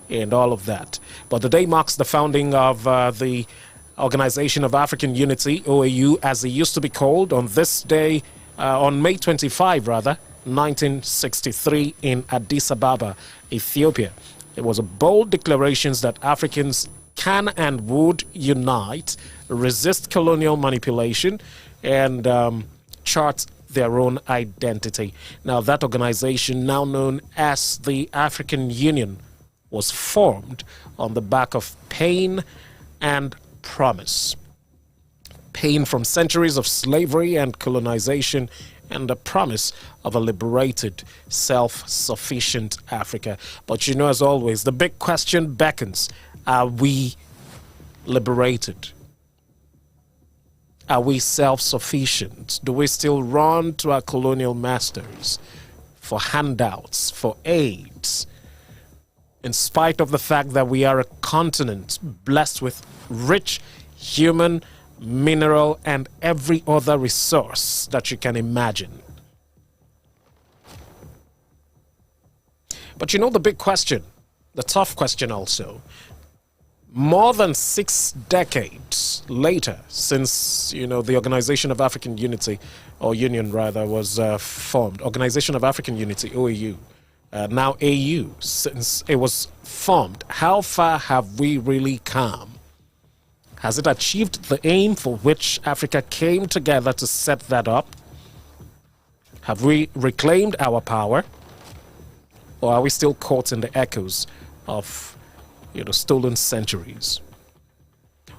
and all of that. But the day marks the founding of the Organization of African Unity, OAU, as it used to be called, on this day, on May 25, 1963, in Addis Ababa, Ethiopia. It was a bold declaration that Africans can and would unite, resist colonial manipulation, and chart their own identity. Now, that organization, now known as the African Union, was formed on the back of pain and promise. Pain from centuries of slavery and colonization, and the promise of a liberated, self-sufficient Africa. But you know, as always, the big question beckons: are we liberated? Are we self-sufficient? Do we still run to our colonial masters for handouts, for aids? In spite of the fact that we are a continent blessed with rich human, mineral, and every other resource that you can imagine. But you know the big question, the tough question also. More than 6 decades later, since, you know, the Organization of African Unity, or Union rather, was formed, Organization of African Unity, OAU, now AU, since it was formed, how far have we really come? Has it achieved the aim for which Africa came together to set that up? Have we reclaimed our power? Or are we still caught in the echoes of, you know, stolen centuries?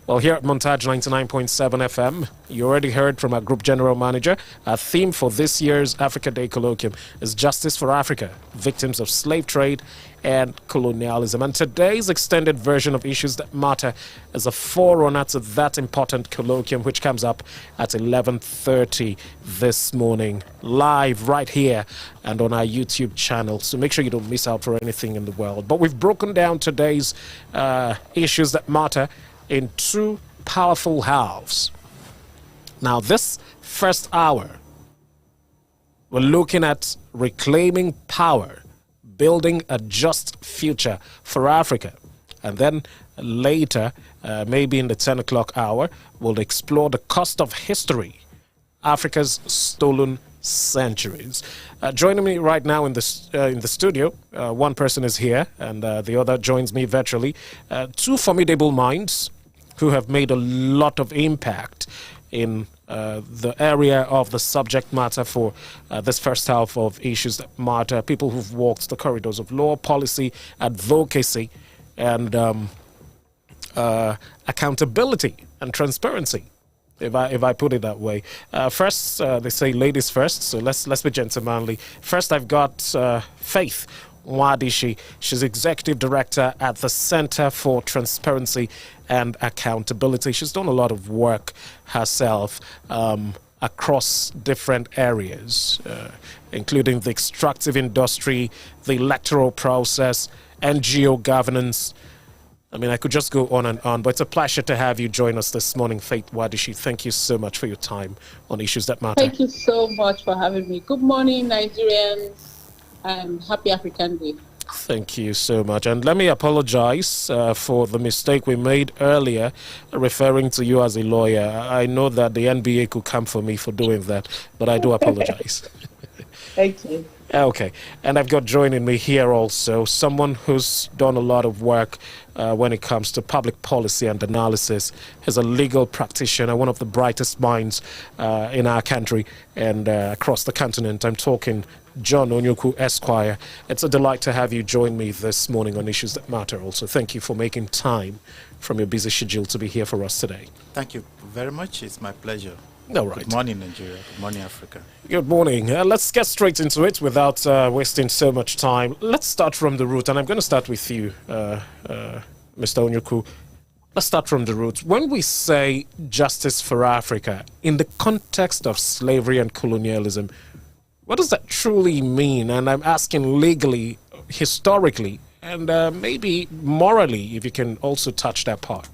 Well, here at Montage 99.7 FM, you already heard from our group general manager. Our theme for this year's Africa Day Colloquium is Justice for Africa, Victims of Slave Trade and Colonialism. And today's extended version of Issues That Matter is a forerunner to that important colloquium, which comes up at 11:30 this morning, live right here and on our YouTube channel. So make sure you don't miss out for anything in the world. But we've broken down today's Issues That Matter in 2 powerful halves. Now, this first hour, we're looking at reclaiming power, building a just future for Africa. And then later, maybe in the 10 o'clock hour, we'll explore the cost of history, Africa's stolen centuries. Joining me right now in the studio, one person is here and the other joins me virtually. 2 formidable minds who have made a lot of impact in the area of the subject matter for this first half of Issues That Matter. People who've walked the corridors of law, policy, advocacy, and accountability and transparency, if I put it that way. First, they say ladies first, so let's be gentlemanly. First, I've got Faith Wadishi. She's Executive Director at the Center for Transparency and Accountability. She's done a lot of work herself across different areas, including the extractive industry, the electoral process, NGO governance. I mean, I could just go on and on, but it's a pleasure to have you join us this morning, Faith Wadishi. Thank you so much for your time on Issues That Matter. Thank you so much for having me. Good morning, Nigerians, and happy African Day. Thank you so much. And let me apologize for the mistake we made earlier, referring to you as a lawyer. I know that the NBA could come for me for doing that, but I do apologize. Thank you. Okay. And I've got joining me here also someone who's done a lot of work when it comes to public policy and analysis. He's a legal practitioner, one of the brightest minds in our country and across the continent. I'm talking John Onyoku, Esquire. It's a delight to have you join me this morning on Issues That Matter also. Thank you for making time from your busy schedule to be here for us today. Thank you very much. It's my pleasure. All right. Good morning, Nigeria. Good morning, Africa. Good morning. Let's get straight into it without wasting so much time. Let's start from the root, and I'm going to start with you, Mr. Onyoku. Let's start from the roots. When we say justice for Africa, in the context of slavery and colonialism, what does that truly mean? And I'm asking legally, historically, and maybe morally, if you can also touch that part.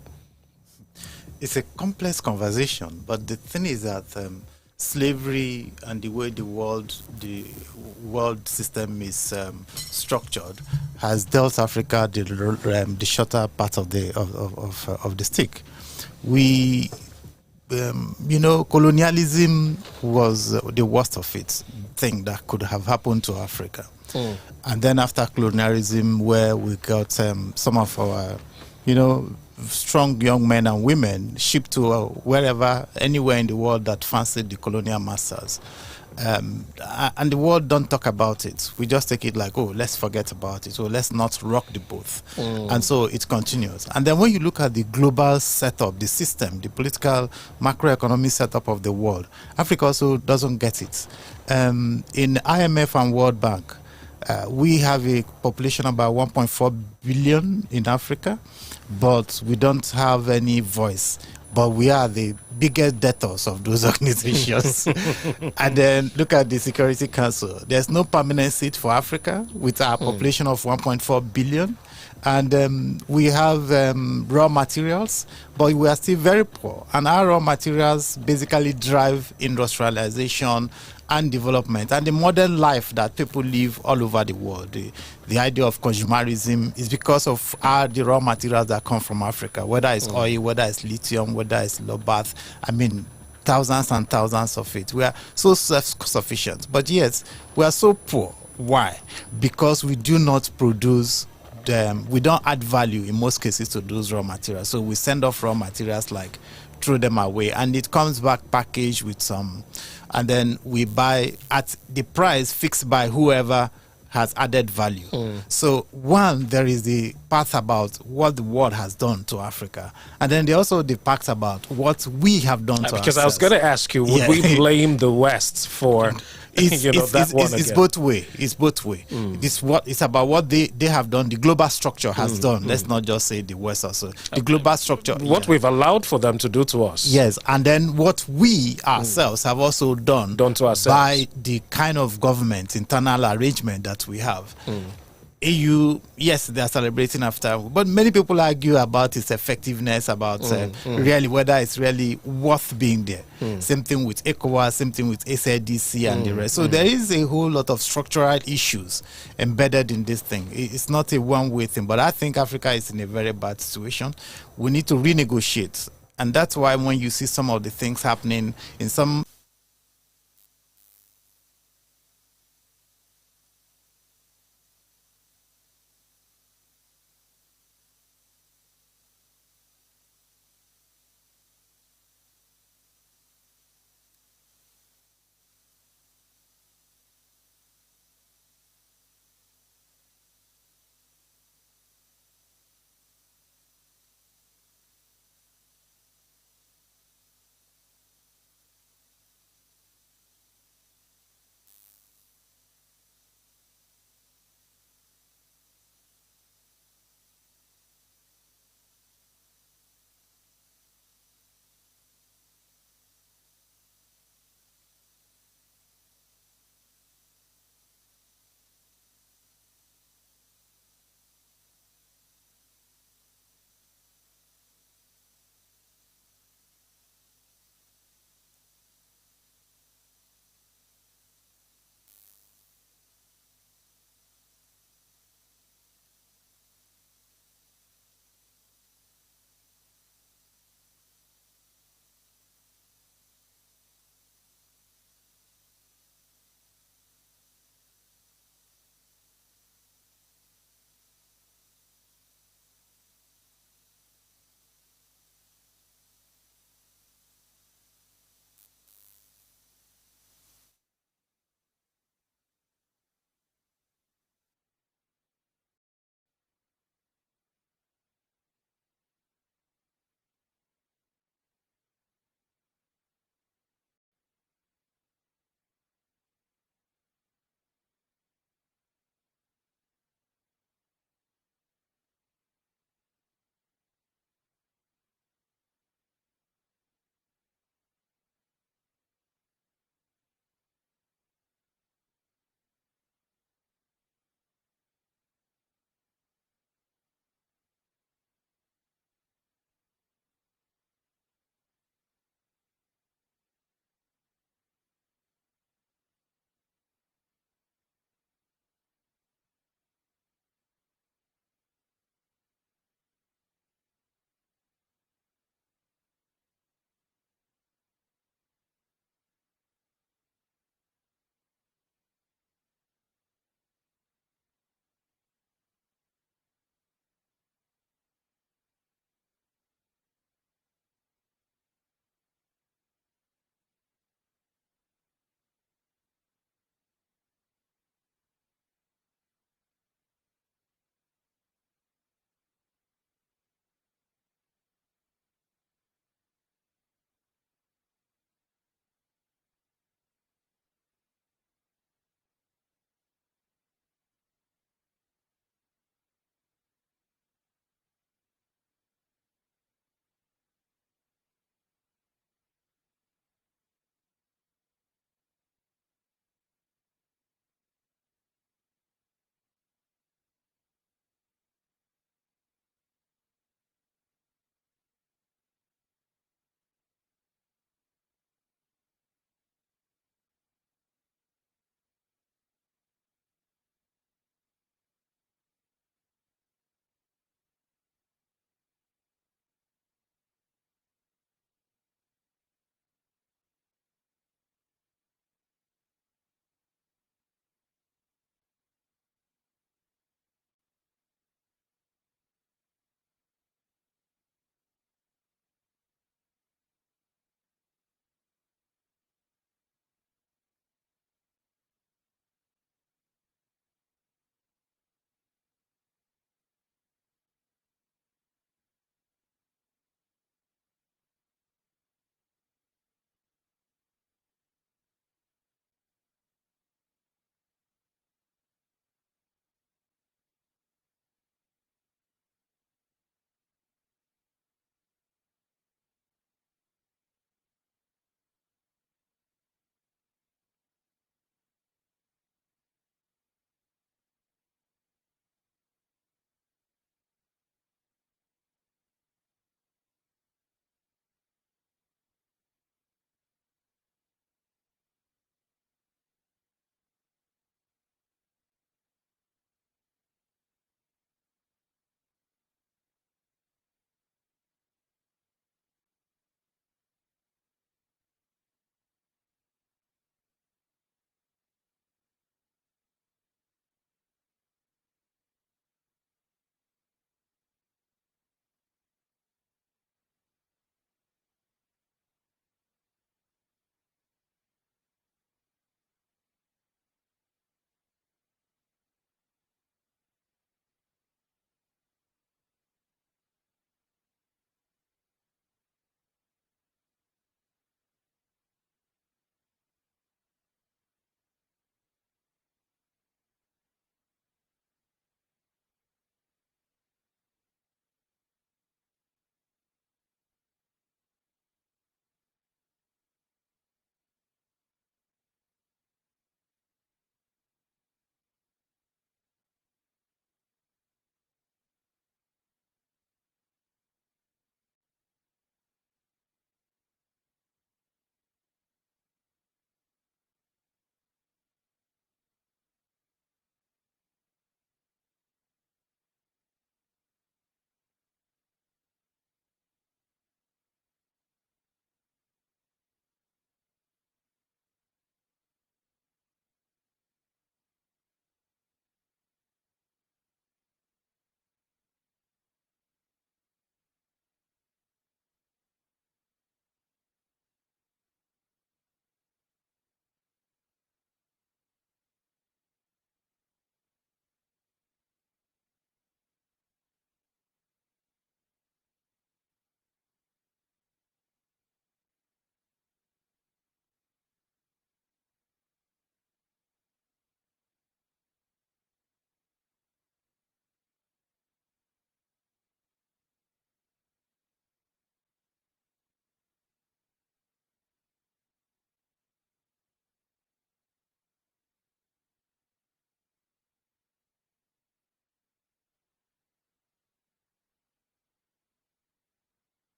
It's a complex conversation, but the thing is that slavery and the way the world system is structured has dealt Africa the shorter part of the stick. We colonialism was the worst of it thing that could have happened to Africa. And then after colonialism, where we got some of our, strong young men and women shipped to wherever, anywhere in the world that fancied the colonial masters. And the world don't talk about it. We just take it like, oh, let's forget about it. So let's not rock the boat. And so it continues. And then when you look at the global setup, the system, the political macroeconomic setup of the world, Africa also doesn't get it. In IMF and World Bank, we have a population about 1.4 billion in Africa, but we don't have any voice. But we are the biggest debtors of those organizations. And then look at the Security Council. There's no permanent seat for Africa with our population of 1.4 billion. And we have raw materials, but we are still very poor. And our raw materials basically drive industrialization and development and the modern life that people live all over the world. The idea of consumerism is because of the raw materials that come from Africa, whether it's oil, whether it's lithium, whether it's low-bath. I mean, thousands and thousands of it. We are so self-sufficient, but yes, we are so poor. Why? Because we do not produce we don't add value in most cases to those raw materials. So we send off raw materials, like throw them away, and it comes back packaged with some, and then we buy at the price fixed by whoever has added value. So one, there is the part about what the world has done to Africa, and then there also the part about what we have done to ourselves. Because I was going to ask you, would we blame the West for it's both way. It's both way. It's about what they have done. The global structure has done. Let's not just say the West also. The global structure. What we've allowed for them to do to us. Yes, and then what we ourselves have also done to ourselves by the kind of government internal arrangement that we have. EU, yes, they are celebrating after, but many people argue about its effectiveness, about really whether it's really worth being there. Same thing with ECOWAS, same thing with SADC and the rest. So there is a whole lot of structural issues embedded in this thing. It's not a one-way thing, but I think Africa is in a very bad situation. We need to renegotiate, and that's why when you see some of the things happening in some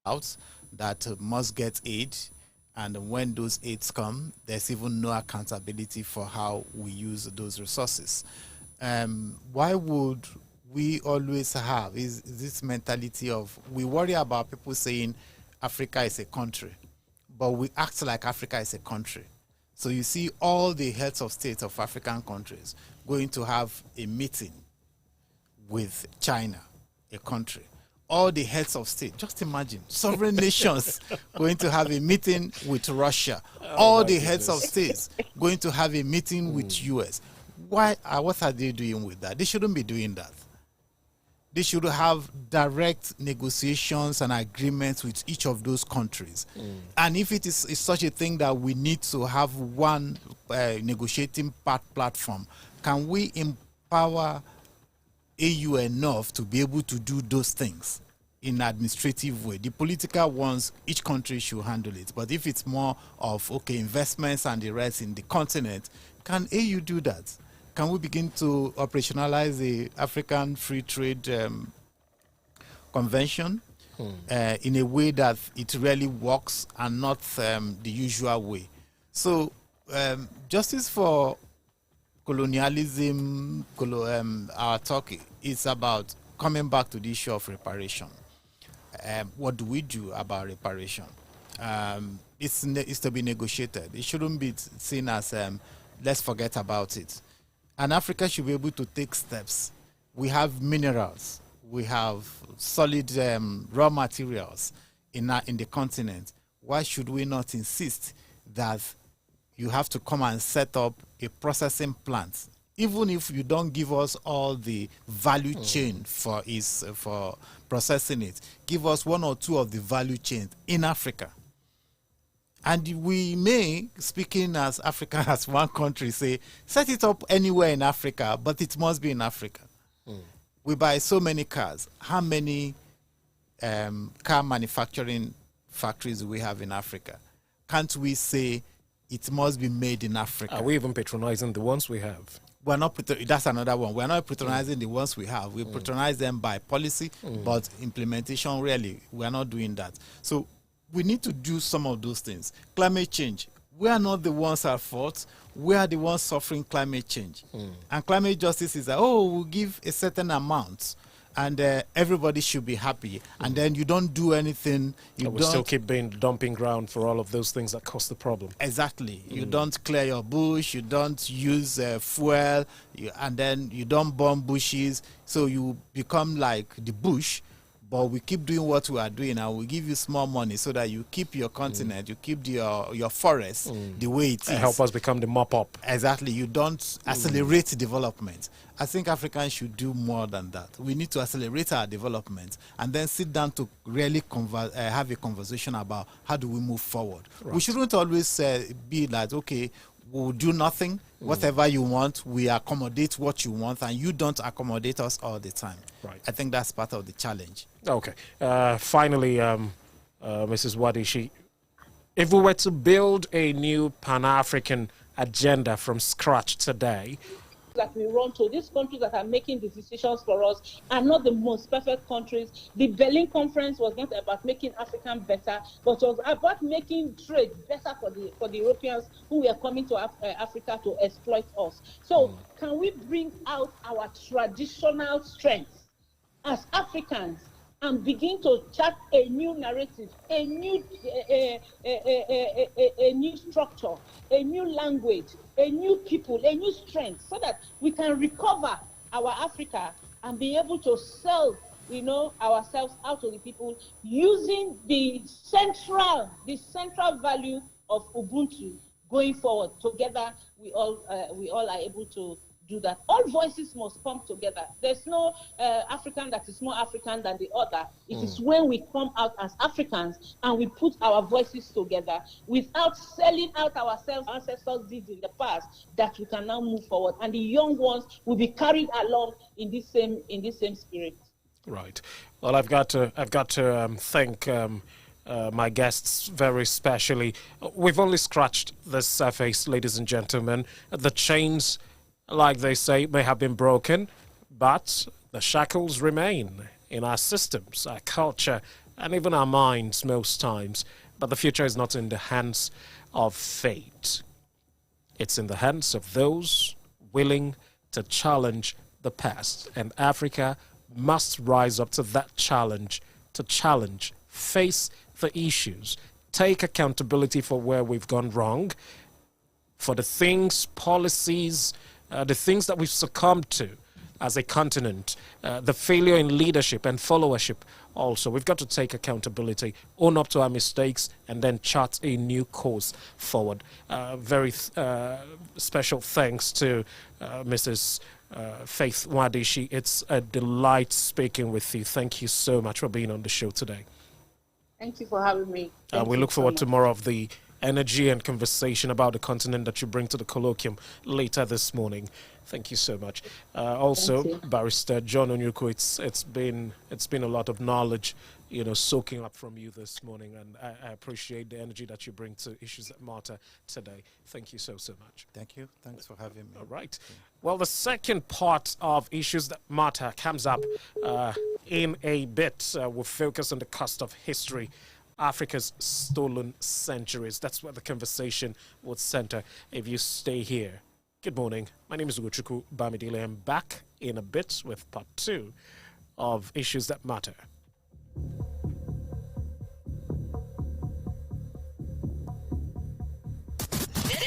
out that must get aid, and when those aids come, there's even no accountability for how we use those resources. Why would we always have is this mentality of we worry about people saying Africa is a country, but we act like Africa is a country. So you see all the heads of state of African countries going to have a meeting with China, a country. All the heads of state, just imagine, sovereign nations going to have a meeting with Russia. All the heads of states going to have a meeting with US. Why? What are they doing with that? They shouldn't be doing that. They should have direct negotiations and agreements with each of those countries. And if it is such a thing that we need to have one negotiating platform, can we empower AU enough to be able to do those things in an administrative way? The political ones, each country should handle it. But if it's more of, okay, investments and the rest in the continent, can AU do that? Can we begin to operationalize the African Free Trade Convention in a way that it really works and not the usual way? So justice for colonialism, our talk is about coming back to the issue of reparation. What do we do about reparation? It's to be negotiated. It shouldn't be seen as let's forget about it. And Africa should be able to take steps. We have minerals. We have solid raw materials in the continent. Why should we not insist that you have to come and set up a processing plant, even if you don't give us all the value chain for processing it? Give us one or two of the value chains in Africa. And we may, speaking as Africa as one country, say, set it up anywhere in Africa, but it must be in Africa. We buy so many cars. How many car manufacturing factories do we have in Africa? Can't we say it must be made in Africa? Are we even patronizing the ones we have? We're not. That's another one. We're not patronizing the ones we have. We patronize them by policy, but implementation, really, we're not doing that. So we need to do some of those things. Climate change. We are not the ones at fault. We are the ones suffering climate change. And climate justice is that, we'll give a certain amount and everybody should be happy. And then you don't do anything. You we don't still keep being dumping ground for all of those things that cause the problem. Exactly. You don't clear your bush. You don't use fuel. And then you don't burn bushes. So you become like the bush. But we keep doing what we are doing, and we give you small money so that you keep your continent, you keep your forest the way it is. Help us become the mop-up. Exactly. You don't accelerate development. I think Africans should do more than that. We need to accelerate our development and then sit down to really have a conversation about how do we move forward. Right. We shouldn't always be like, okay, we'll do nothing. Whatever you want, we accommodate what you want, and you don't accommodate us all the time. Right. I think that's part of the challenge. Okay. Finally, Mrs. Wadishi, if we were to build a new Pan-African agenda from scratch today, that we run to, these countries that are making the decisions for us are not the most perfect countries. The Berlin Conference was not about making Africa better, but was about making trade better for the Europeans who were coming to Africa to exploit us. So can we bring out our traditional strengths as Africans and begin to chart a new narrative, a new structure, a new language, a new people, a new strength, so that we can recover our Africa and be able to sell, ourselves out to the people using the central value of Ubuntu going forward. Together, we all are able to do that. All voices must come together. There's no African that is more African than the other. It is when we come out as Africans and we put our voices together without selling out ourselves, ancestors did in the past, that we can now move forward. And the young ones will be carried along in this same spirit. Right. Well, I've got to thank my guests very specially. We've only scratched the surface, ladies and gentlemen. The chains, like they say, may have been broken, but the shackles remain in our systems, our culture, and even our minds most times. But the future is not in the hands of fate. It's in the hands of those willing to challenge the past. And Africa must rise up to that challenge, face the issues, take accountability for where we've gone wrong, for the things, policies, the things that we've succumbed to as a continent, the failure in leadership and followership also. We've got to take accountability, own up to our mistakes, and then chart a new course forward. Very special thanks to Mrs. Faith Wadishi. It's a delight speaking with you. Thank you so much for being on the show today. Thank you for having me. We look forward to more of the energy and conversation about the continent that you bring to the colloquium later this morning. Thank you so much. Also, Barrister John Onyuku, it's been a lot of knowledge, soaking up from you this morning, and I appreciate the energy that you bring to Issues That Matter today. Thank you so much. Thank you. Thanks for having me. All right. Well, the second part of Issues That Matter comes up in a bit. We'll focus on the cost of history, Africa's stolen centuries. That's where the conversation would center if you stay here. Good morning. My name is Ugochukwu Bamidele. I'm back in a bit with part 2 of Issues That Matter.